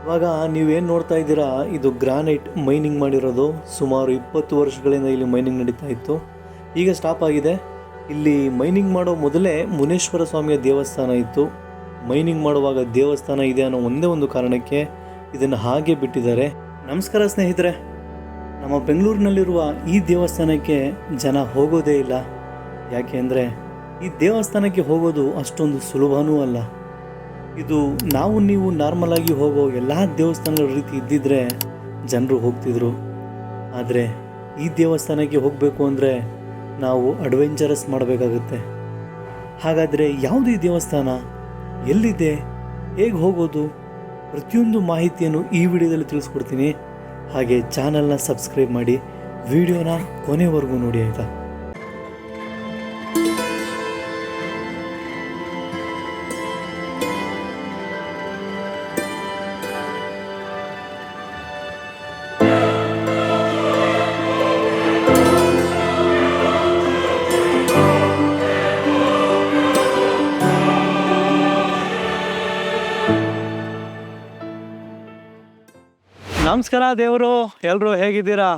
ಇವಾಗ ನೀವೇನು ನೋಡ್ತಾ ಇದ್ದೀರಾ, ಇದು ಗ್ರಾನೈಟ್ ಮೈನಿಂಗ್ ಮಾಡಿರೋದು. ಸುಮಾರು 20 ವರ್ಷಗಳಿಂದ ಇಲ್ಲಿ ಮೈನಿಂಗ್ ನಡೀತಾ ಇತ್ತು. ಈಗ ಸ್ಟಾಪ್ ಆಗಿದೆ. ಇಲ್ಲಿ ಮೈನಿಂಗ್ ಮಾಡೋ ಮೊದಲೇ ಮುನೇಶ್ವರ ಸ್ವಾಮಿಯ ದೇವಸ್ಥಾನ ಇತ್ತು. ಮೈನಿಂಗ್ ಮಾಡುವಾಗ ದೇವಸ್ಥಾನ ಇದೆ ಅನ್ನೋ ಒಂದೇ ಒಂದು ಕಾರಣಕ್ಕೆ ಇದನ್ನು ಹಾಗೆ ಬಿಟ್ಟಿದ್ದಾರೆ. ನಮಸ್ಕಾರ ಸ್ನೇಹಿತರೆ, ನಮ್ಮ ಬೆಂಗಳೂರಿನಲ್ಲಿರುವ ಈ ದೇವಸ್ಥಾನಕ್ಕೆ ಜನ ಹೋಗೋದೇ ಇಲ್ಲ. ಯಾಕೆ ಅಂದರೆ ಈ ದೇವಸ್ಥಾನಕ್ಕೆ ಹೋಗೋದು ಅಷ್ಟೊಂದು ಸುಲಭವೂ ಅಲ್ಲ. ಇದು ನೀವು ನಾರ್ಮಲ್ ಆಗಿ ಹೋಗೋ ಎಲ್ಲ ದೇವಸ್ಥಾನಗಳ ರೀತಿ ಇದ್ದಿದ್ರೆ ಜನರು ಹೋಗ್ತಿದ್ರು. ಆದರೆ ಈ ದೇವಸ್ಥಾನಕ್ಕೆ ಹೋಗಬೇಕು ಅಂದರೆ ನಾವು ಅಡ್ವೆಂಚರಸ್ ಮಾಡಬೇಕಾಗುತ್ತೆ. ಹಾಗಾದರೆ ಯಾವುದು ಈ ದೇವಸ್ಥಾನ, ಎಲ್ಲಿದೆ, ಹೇಗೆ ಹೋಗೋದು, ಪ್ರತಿಯೊಂದು ಮಾಹಿತಿಯನ್ನು ಈ ವಿಡಿಯೋದಲ್ಲಿ ತಿಳಿಸ್ಕೊಡ್ತೀನಿ. ಹಾಗೆ ಚಾನಲ್ನ ಸಬ್ಸ್ಕ್ರೈಬ್ ಮಾಡಿ, ವಿಡಿಯೋನ ಕೊನೆವರೆಗೂ ನೋಡಿ ಆಯಿತಾ. ನಮಸ್ಕಾರ ದೇವರು, ಎಲ್ಲರೂ ಹೇಗಿದ್ದೀರಾ?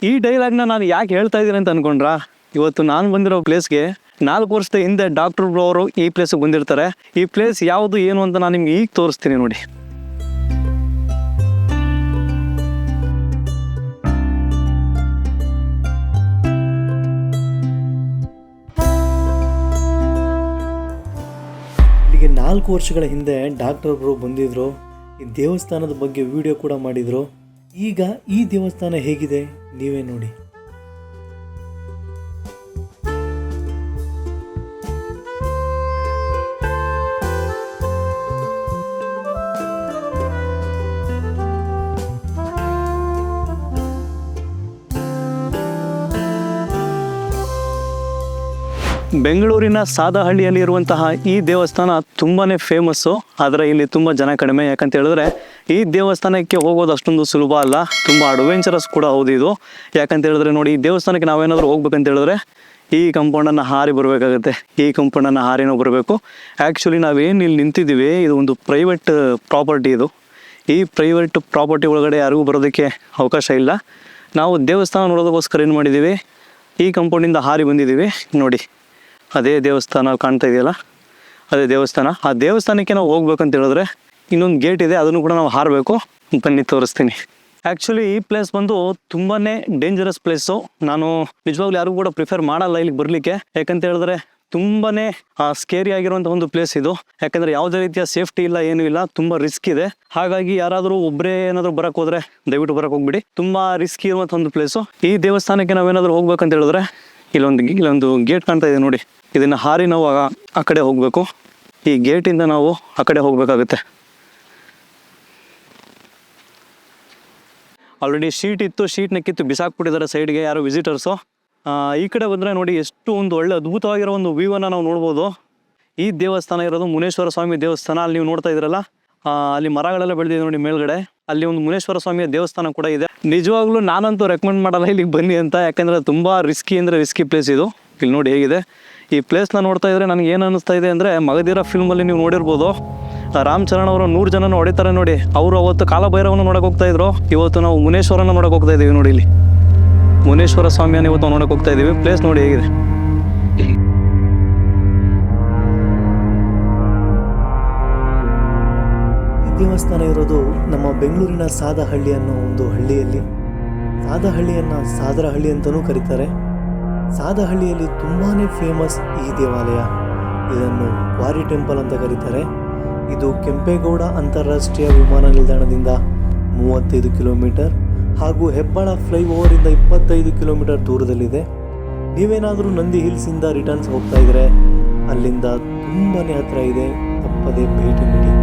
ಈ ಡೈಲಾಗ್ನ ನಾನು ಯಾಕೆ ಹೇಳ್ತಾ ಇದ್ದೀನಿ ಅಂತ ಅನ್ಕೊಂಡ್ರಾ? ಇವತ್ತು ನಾನು ಬಂದಿರೋ ಪ್ಲೇಸ್ಗೆ 4 ವರ್ಷದ ಹಿಂದೆ ಡಾಕ್ಟರ್ ಬ್ರೋ ಅವರು ಈ ಪ್ಲೇಸ್ಗೆ ಬಂದಿರ್ತಾರೆ. ಈ ಪ್ಲೇಸ್ ಯಾವುದು ಏನು ಅಂತ ನಾನು ನಿಮ್ಗೆ ಈಗ ತೋರಿಸ್ತೀನಿ ನೋಡಿ. ಇಲ್ಲಿಗೆ 4 ವರ್ಷಗಳ ಹಿಂದೆ ಡಾಕ್ಟರ್ ಬ್ರೋ ಬಂದಿದ್ರು. ಈ ದೇವಸ್ಥಾನದ ಬಗ್ಗೆ ವಿಡಿಯೋ ಕೂಡ ಮಾಡಿದರು. ಈಗ ಈ ದೇವಸ್ಥಾನ ಹೇಗಿದೆ ನೀವೇ ನೋಡಿ. ಬೆಂಗಳೂರಿನ ಸಾದಹಳ್ಳಿಯಲ್ಲಿ ಇರುವಂತಹ ಈ ದೇವಸ್ಥಾನ ತುಂಬಾ ಫೇಮಸ್ಸು. ಆದರೆ ಇಲ್ಲಿ ತುಂಬ ಜನ ಕಡಿಮೆ. ಯಾಕಂತ ಹೇಳಿದ್ರೆ ಈ ದೇವಸ್ಥಾನಕ್ಕೆ ಹೋಗೋದು ಅಷ್ಟೊಂದು ಸುಲಭ ಅಲ್ಲ, ತುಂಬ ಅಡ್ವೆಂಚರಸ್ ಕೂಡ ಹೌದು ಇದು. ಯಾಕಂತ ಹೇಳಿದ್ರೆ ನೋಡಿ, ಈ ದೇವಸ್ಥಾನಕ್ಕೆ ನಾವೇನಾದರೂ ಹೋಗ್ಬೇಕಂತ ಹೇಳಿದ್ರೆ ಈ ಕಂಪೌಂಡನ್ನು ಹಾರಿ ಬರಬೇಕಾಗುತ್ತೆ. ಈ ಕಂಪೌಂಡನ್ನು ಹಾರಿನೂ ಬರಬೇಕು. ಆ್ಯಕ್ಚುಲಿ ನಾವೇನು ಇಲ್ಲಿ ನಿಂತಿದ್ದೀವಿ, ಇದು ಒಂದು ಪ್ರೈವೇಟ್ ಪ್ರಾಪರ್ಟಿ. ಇದು ಈ ಪ್ರೈವೇಟ್ ಪ್ರಾಪರ್ಟಿ ಒಳಗಡೆ ಯಾರಿಗೂ ಬರೋದಕ್ಕೆ ಅವಕಾಶ ಇಲ್ಲ. ನಾವು ದೇವಸ್ಥಾನ ನೋಡೋದಕ್ಕೋಸ್ಕರ ಏನು ಮಾಡಿದ್ದೀವಿ, ಈ ಕಂಪೌಂಡಿಂದ ಹಾರಿ ಬಂದಿದ್ದೀವಿ ನೋಡಿ. ಅದೇ ದೇವಸ್ಥಾನ ಕಾಣ್ತಾ ಇದೆಯಲ್ಲ, ಅದೇ ದೇವಸ್ಥಾನ. ಆ ದೇವಸ್ಥಾನಕ್ಕೆ ನಾವು ಹೋಗ್ಬೇಕಂತ ಹೇಳಿದ್ರೆ ಇನ್ನೊಂದು ಗೇಟ್ ಇದೆ, ಅದನ್ನು ಕೂಡ ನಾವು ಹಾರಬೇಕು. ಬನ್ನಿ ತೋರಿಸ್ತೀನಿ. ಆ್ಯಕ್ಚುಲಿ ಈ ಪ್ಲೇಸ್ ಬಂದು ತುಂಬಾ ಡೇಂಜರಸ್ ಪ್ಲೇಸು. ನಾನು ನಿಜವಾಗ್ಲೂ ಯಾರಿಗೂ ಕೂಡ ಪ್ರಿಫರ್ ಮಾಡಲ್ಲ ಇಲ್ಲಿಗೆ ಬರಲಿಕ್ಕೆ. ಯಾಕಂತ ಹೇಳಿದ್ರೆ ತುಂಬಾ ಸ್ಕೇರಿ ಆಗಿರುವಂಥ ಒಂದು ಪ್ಲೇಸ್ ಇದು. ಯಾಕಂದರೆ ಯಾವುದೇ ರೀತಿಯ ಸೇಫ್ಟಿ ಇಲ್ಲ, ಏನೂ ಇಲ್ಲ, ತುಂಬ ರಿಸ್ಕ್ ಇದೆ. ಹಾಗಾಗಿ ಯಾರಾದರೂ ಒಬ್ಬರೇ ಏನಾದರೂ ಬರಕ್ಕೆ ಹೋದರೆ ದಯವಿಟ್ಟು ಬರಕ್ಕೆ ಹೋಗ್ಬಿಡಿ. ತುಂಬ ರಿಸ್ಕ್ ಇರುವಂಥ ಒಂದು ಪ್ಲೇಸು. ಈ ದೇವಸ್ಥಾನಕ್ಕೆ ನಾವೇನಾದರೂ ಹೋಗ್ಬೇಕಂತ ಹೇಳಿದ್ರೆ ಇಲ್ಲೊಂದು ಗೇಟ್ ಕಾಣ್ತಾ ಇದೆ ನೋಡಿ. ಇದನ್ನು ಹಾರಿ ನಾವು ಆ ಕಡೆ ಹೋಗಬೇಕು. ಈ ಗೇಟಿಂದ ನಾವು ಆ ಕಡೆ ಹೋಗಬೇಕಾಗುತ್ತೆ. ಆಲ್ರೆಡಿ ಶೀಟ್ ಇತ್ತು, ಶೀಟ್ನ ಕಿತ್ತು ಬಿಸಾಕ್ಬಿಟ್ಟಿದ್ದಾರೆ ಸೈಡ್ಗೆ ಯಾರು ವಿಸಿಟರ್ಸು. ಈ ಕಡೆ ಬಂದರೆ ನೋಡಿ, ಎಷ್ಟು ಒಂದು ಒಳ್ಳೆ ಅದ್ಭುತವಾಗಿರೋ ಒಂದು ವ್ಯೂವನ್ನು ನಾವು ನೋಡ್ಬೋದು. ಈ ದೇವಸ್ಥಾನ ಇರೋದು ಮುನೇಶ್ವರ ಸ್ವಾಮಿ ದೇವಸ್ಥಾನ. ಅಲ್ಲಿ ನೀವು ನೋಡ್ತಾ ಇದ್ದೀರಲ್ಲ, ಅಲ್ಲಿ ಮರಗಳೆಲ್ಲ ಬೆಳೆದಿದೆ ನೋಡಿ ಮೇಲ್ಗಡೆ. ಅಲ್ಲಿ ಒಂದು ಮುನೇಶ್ವರ ಸ್ವಾಮಿಯ ದೇವಸ್ಥಾನ ಕೂಡ ಇದೆ. ನಿಜವಾಗ್ಲೂ ನಾನಂತೂ ರೆಕಮೆಂಡ್ ಮಾಡಲ್ಲ ಇಲ್ಲಿಗೆ ಬನ್ನಿ ಅಂತ. ಯಾಕೆಂದರೆ ತುಂಬ ರಿಸ್ಕಿ ಪ್ಲೇಸ್ ಇದು. ಇಲ್ಲಿ ನೋಡಿ ಹೇಗಿದೆ ಈ ಪ್ಲೇಸ್ನ ನೋಡ್ತಾ ಇದ್ರೆ ನನಗೆ ಏನು ಅನ್ನಿಸ್ತಾ ಇದೆ ಅಂದರೆ, ಮಗಧೀರ ಫಿಲ್ಮಲ್ಲಿ ನೀವು ನೋಡಿರ್ಬೋದು, ರಾಮ್ ಚರಣ್ ಅವರು 100 ಜನನ ಹೊಡಿತಾರೆ ನೋಡಿ. ಅವರು ಅವತ್ತು ಕಾಲಭೈರವನ್ನ ನೋಡಕ್ಕೆ ಹೋಗ್ತಾ ಇದ್ರು. ಇವತ್ತು ನಾವು ಮುನೇಶ್ವರನ ನೋಡಕ್ಕೆ ಹೋಗ್ತಾ ಇದ್ದೀವಿ ನೋಡಿ. ಇಲ್ಲಿ ಮುನೇಶ್ವರ ಸ್ವಾಮಿಯನ್ನು ಇವತ್ತು ನೋಡಕ್ಕೆ ಹೋಗ್ತಾ ಇದ್ದೀವಿ. ಪ್ಲೇಸ್ ನೋಡಿ ಹೇಗಿದೆ. ಈ ದೇವಸ್ಥಾನ ಇರೋದು ನಮ್ಮ ಬೆಂಗಳೂರಿನ ಸಾದಹಳ್ಳಿ ಅನ್ನೋ ಒಂದು ಹಳ್ಳಿಯಲ್ಲಿ. ಸಾದಹಳ್ಳಿಯನ್ನು ಸಾದರಹಳ್ಳಿ ಅಂತಲೂ ಕರೀತಾರೆ. ಸಾದಹಳ್ಳಿಯಲ್ಲಿ ತುಂಬಾ ಫೇಮಸ್ ಈ ದೇವಾಲಯ. ಇದನ್ನು ಕ್ವಾರಿ ಟೆಂಪಲ್ ಅಂತ ಕರೀತಾರೆ. ಇದು ಕೆಂಪೇಗೌಡ ಅಂತಾರಾಷ್ಟ್ರೀಯ ವಿಮಾನ ನಿಲ್ದಾಣದಿಂದ 35 ಕಿಲೋಮೀಟರ್ ಹಾಗೂ ಹೆಬ್ಬಾಳ ಫ್ಲೈಓವರಿಂದ 25 ಕಿಲೋಮೀಟರ್ ದೂರದಲ್ಲಿದೆ. ನೀವೇನಾದರೂ ನಂದಿ ಹಿಲ್ಸಿಂದ ರಿಟರ್ನ್ಸ್ ಹೋಗ್ತಾ ಇದ್ರೆ ಅಲ್ಲಿಂದ ತುಂಬಾ ಹತ್ತಿರ ಇದೆ. ತಪ್ಪದೇ ಭೇಟಿ ನೀಡಿ.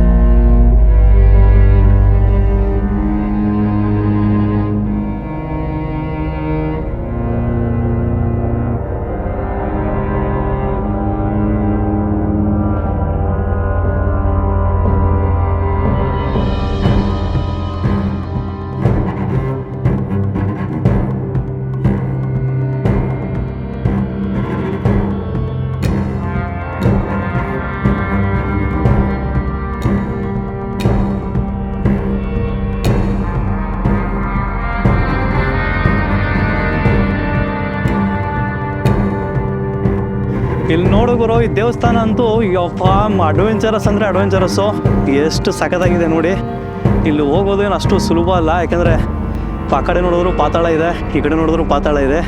ಇಲ್ಲಿ ನೋಡುಗರು ಈ ದೇವಸ್ಥಾನ ಅಂತೂ ಯಪ್ಪ ಅಡ್ವೆಂಚರಸ್ ಅಂದರೆ ಅಡ್ವೆಂಚರಸ್ಸು. ಎಷ್ಟು ಸಖತ್ತಾಗಿದೆ ನೋಡಿ. ಇಲ್ಲಿ ಹೋಗೋದು ಏನು ಅಷ್ಟು ಸುಲಭ ಅಲ್ಲ, ಯಾಕೆಂದರೆ ಆ ಕಡೆ ನೋಡಿದ್ರು ಪಾತಾಳ ಇದೆ, ಈ ಕಡೆ ನೋಡಿದ್ರು ಪಾತಾಳ ಇದೆ.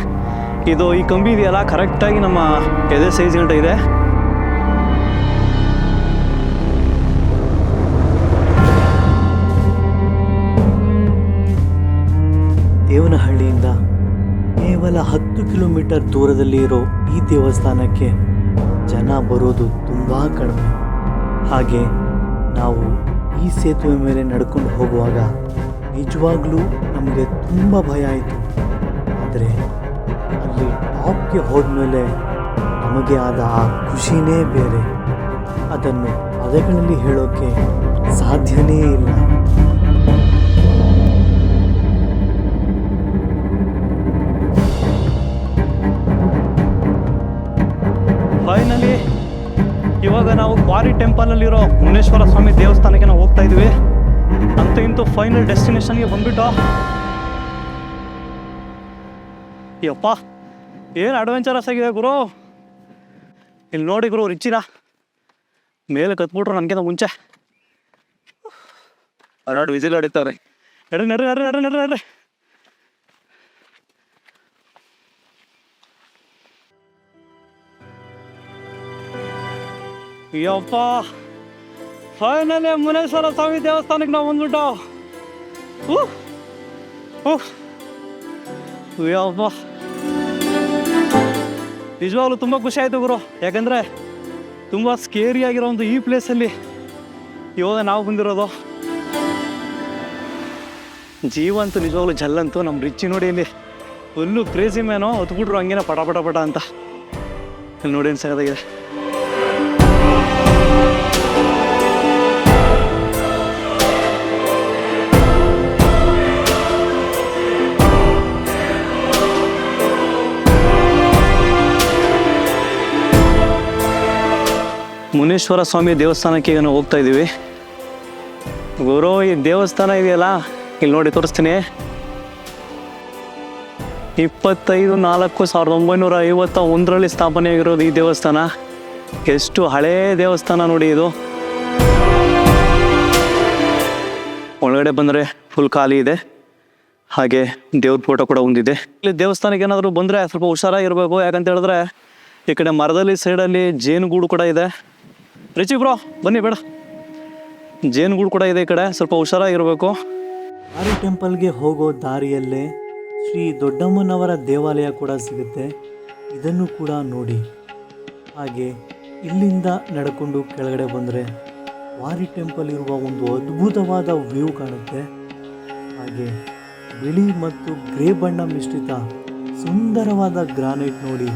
ಇದು ಈ ಕಂಬಿ ಇದೆಯಲ್ಲ ಕರೆಕ್ಟಾಗಿ ನಮ್ಮ ಎದೆ ಸೈಜ್ ಗಂಟೆ ಇದೆ. ದೇವನಹಳ್ಳಿಯಿಂದ ಕೇವಲ 10 ಕಿಲೋಮೀಟರ್ ದೂರದಲ್ಲಿ ಇರೋ ಈ ದೇವಸ್ಥಾನಕ್ಕೆ ಜನ ಬರೋದು ತುಂಬ ಕಡಿಮೆ. ಹಾಗೆ ನಾವು ಈ ಸೇತುವೆ ಮೇಲೆ ನಡ್ಕೊಂಡು ಹೋಗುವಾಗ ನಿಜವಾಗ್ಲೂ ನಮಗೆ ತುಂಬ ಭಯ ಆಯಿತು. ಆದರೆ ಅಲ್ಲಿ ಟಾಪ್ಗೆ ಹೋದ್ಮೇಲೆ ನಮಗೆ ಆದ ಆ ಖುಷಿನೇ ಬೇರೆ. ಅದನ್ನು ಪದಗಳಲ್ಲಿ ಹೇಳೋಕ್ಕೆ ಸಾಧ್ಯನೇ ಇಲ್ಲ. ಫೈನಲಿ ಇವಾಗ ನಾವು ಕ್ವಾರಿ ಟೆಂಪಲಲ್ಲಿರೋ ಮುನೇಶ್ವರ ಸ್ವಾಮಿ ದೇವಸ್ಥಾನಕ್ಕೆ ನಾವು ಹೋಗ್ತಾ ಇದ್ವಿ. ಅಂತೂ ಇಂತೂ ಫೈನಲ್ ಡೆಸ್ಟಿನೇಷನ್ಗೆ ಬಂದ್ಬಿಟ್ಟು. ಯಪ್ಪ ಏನು ಅಡ್ವೆಂಚರಸ್ ಆಗಿದೆ ಗುರು. ಇಲ್ಲಿ ನೋಡಿ ಗುರು, ರಿಚಿನ ಮೇಲೆ ಕತ್ಬಿಟ್ರು ನನಗಿಂತ ಮುಂಚೆ. ಎರಡು ವಿಸಿಲ್ ಹೊಡಿತಾರೆ. ನಡ್ರಿ. ಯಪ್ಪ ಫೈನಲಿ ಮುನೇಶ್ವರ ಸ್ವಾಮಿ ದೇವಸ್ಥಾನಕ್ಕೆ ನಾವು ಬಂದ್ಬಿಟ್ಟು. ಯಪ್ಪ ನಿಜವಾಗ್ಲೂ ತುಂಬ ಖುಷಿ ಆಯಿತು ಗುರು. ಯಾಕಂದರೆ ತುಂಬ ಸ್ಕೇರಿಯಾಗಿರೋ ಒಂದು ಈ ಪ್ಲೇಸಲ್ಲಿ ಇವಾಗ ನಾವು ಬಂದಿರೋದು. ಜೀವ ಅಂತೂ ನಿಜವಾಗ್ಲೂ ಜಲ್ಲಂತೂ ನಮ್ಮ ರಿಚ್ಚಿ ನೋಡಿ ಇಲ್ಲಿ ಫುಲ್ಲು ಕ್ರೇಜಿ ಮ್ಯಾನೋ ಹೊತ್ಬಿಟ್ರು ಹಂಗೇನ ಪಟ ಅಂತ. ಇಲ್ಲಿ ನೋಡಿ ಏನು ಸಗದಾಗಿದೆ. ಮುನೇಶ್ವರ ಸ್ವಾಮಿ ದೇವಸ್ಥಾನಕ್ಕೆ ಈಗ ನಾವು ಹೋಗ್ತಾ ಇದ್ದೀವಿ ಗುರು. ಈ ದೇವಸ್ಥಾನ ಇದೆಯಲ್ಲ ಇಲ್ಲಿ ನೋಡಿ ತೋರಿಸ್ತೀನಿ. 25/4/1951 ಸ್ಥಾಪನೆಯಾಗಿರೋದು ಈ ದೇವಸ್ಥಾನ. ಎಷ್ಟು ಹಳೇ ದೇವಸ್ಥಾನ ನೋಡಿ ಇದು. ಒಳಗಡೆ ಬಂದರೆ ಫುಲ್ ಖಾಲಿ ಇದೆ. ಹಾಗೆ ದೇವ್ರ ಫೋಟೋ ಕೂಡ ಒಂದಿದೆ. ಇಲ್ಲಿ ದೇವಸ್ಥಾನಕ್ಕೆ ಏನಾದರೂ ಬಂದರೆ ಸ್ವಲ್ಪ ಹುಷಾರಾಗಿರ್ಬೇಕು. ಯಾಕಂತ ಹೇಳಿದ್ರೆ ಈ ಕಡೆ ಮರದಲ್ಲಿ ಸೈಡಲ್ಲಿ ಜೇನುಗೂಡು ಕೂಡ ಇದೆ. ರಿಚಿ ಬ್ರೋ ಬನ್ನಿ, ಬೇಡ, ಜೇನುಗೂಡು ಕೂಡ ಇದೆ ಈ ಕಡೆ, ಸ್ವಲ್ಪ ಹುಷಾರಾಗಿರ್ಬೇಕು. ಕ್ವಾರಿ ಟೆಂಪಲ್ಗೆ ಹೋಗೋ ದಾರಿಯಲ್ಲೇ ಶ್ರೀ ದೊಡ್ಡಮ್ಮನವರ ದೇವಾಲಯ ಕೂಡ ಸಿಗುತ್ತೆ. ಇದನ್ನು ಕೂಡ ನೋಡಿ. ಹಾಗೆ ಇಲ್ಲಿಂದ ನಡ್ಕೊಂಡು ಕೆಳಗಡೆ ಬಂದರೆ ಕ್ವಾರಿ ಟೆಂಪಲ್ ಇರುವ ಒಂದು ಅದ್ಭುತವಾದ ವ್ಯೂ ಕಾಣುತ್ತೆ. ಹಾಗೆ ಬಿಳಿ ಮತ್ತು ಗ್ರೇ ಬಣ್ಣ ಮಿಶ್ರಿತ ಸುಂದರವಾದ ಗ್ರಾನೈಟ್ ನೋಡಿ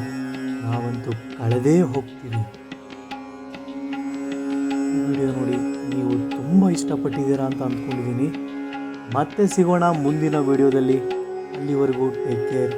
ನಾವಂತೂ ಕಳೆದೇ ಹೋಗ್ತೀವಿ. ವಿಡಿಯೋ ನೋಡಿ ನೀವು ತುಂಬ ಇಷ್ಟಪಟ್ಟಿದ್ದೀರಾ ಅಂತ ಅಂದ್ಕೊಂಡಿದ್ದೀನಿ. ಮತ್ತೆ ಸಿಗೋಣ ಮುಂದಿನ ವಿಡಿಯೋದಲ್ಲಿ. ಅಲ್ಲಿವರೆಗೂ ಟೇಕ್ ಕೇರ್.